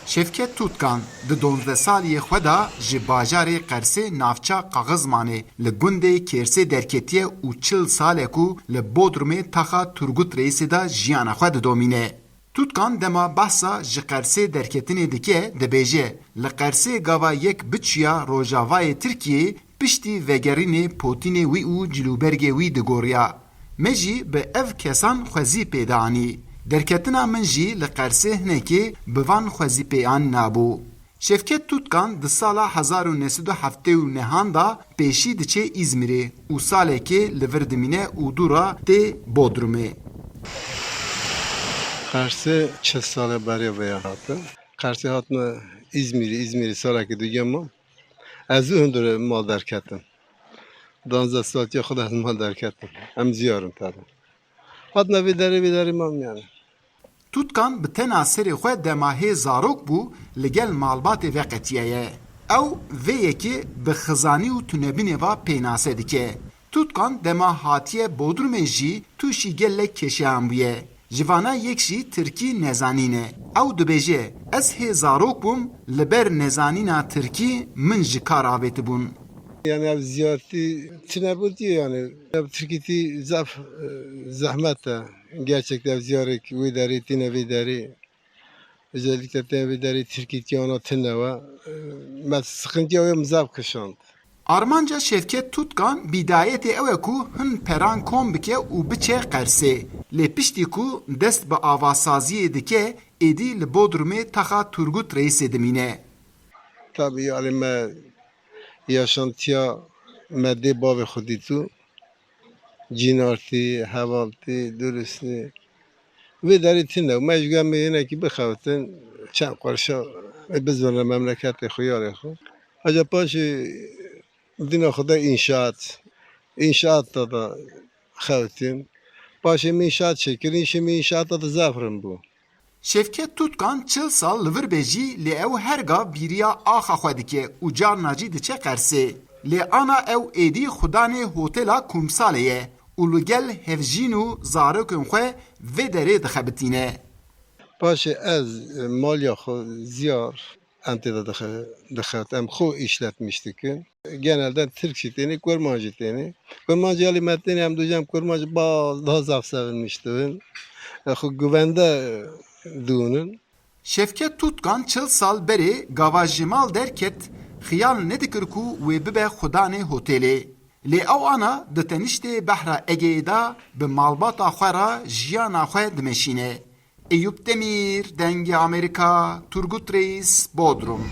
Şevket Tutkan di 12 saliyê xwe da ji bajarê Qersê navça Qaxizmanê li gundê Kêrsê derketiye û 40 salek û li Bodrumê taxa Turgut Reîsê da jiyana xwe didomîne. Tutkan dema behsa ji Qersê derketinê dike dibêje li Qersê gava yek biçûya Rojavayê Tirkiyeyê piştî vegerînê Potînê wî û cilûbergê wî digoriya. Me jî bi ev kesan xwezî pê de anî. Derketina min jî li Qersê hinekê bi van xwezîpêyan nabû. Şevket Tutkan di sala 1979 da pêşî diçe İzmirê û salekê li vir dimîne û dûra tê Bodrumê. Qersê 40 sale beriya veya hatin. Qersê hatine İzmirî salekê dugema. Ez û hundirê mal derketim. 12 saltiya xwe de ez mal derketim. Em ziyarim tabi. Hatine vê derê mam yani. Tutkan bi tena serê xwe demahê zarok bû li gel malbatê veqetiyeye. Ew vê yekê bi xizanî û tunebînê va pênase dike. Tutkan dema hatiye Bodrumê jî tûşî gelek keşeyan bûye. Ji vana yek jî Tirkî nezanîne. Ew dibêje ez hê zarok bûm li ber nezanîna Tirkî min ji kar avêtibûn. Yani ev ziyareti tinebut diyor yani. Ev Türkiye'de zahmet de. Gerçekten ev ziyaret ve deri, tine ve deri. Özellikle tine ve deri Türkiye'de ona tine ve. Sıkıntı yok mızaf kışand. Armanca Şevket Tutkan bidayetê ew e ku hin peran kom bike û biçe Qersê. Lê piştî ku dest bi avasaziyê dike êdî li Bodrumê taxa Turgut Reîsê dimîne. Tabii yani me yaşantıya medde bavê xwedî tu. Cinartî, hevaltî, dürüstî. Vê derê tune. Me ji gel me hinekî bixewitin çend qurşa bizîne memleketê xwe yarê xwe. Aca paşê dîna xwe de înşaat da xewitin. Paşê me înşaat çêkirin, îşê me înşaata da zefrin bû. Şevket Tutkan 40 sal li vir be jî lê ew her gav bîriya axa xwe dike û carna jî diçe Qersê. Lê ana ew êdî xudanê hotela Kumsalê ye û li gel hevjîn û zarokên xwe vê derê dixebitîne. Paşê ez malya xwe ziyar entê de dixebitim. Em xwe işletmiş dikin. Genelde Türk jî têne, Kurman jî têne. Kurman jî alî me têne em dojam Kurman jî daha zaf sevinmiş dibin. Xwe güvende dûnin. Şevket Tutkan 40 sal berê gava jimal derket xiyal nedikir ku wê bibe xudanê hotelê. Lê ew ana di teniştê behra Egeyê da bi malbata xwe ra jiyana xwe dimeşîne. Eyüp Demir, Dengê Amerîka, Turgut Reis, Bodrum.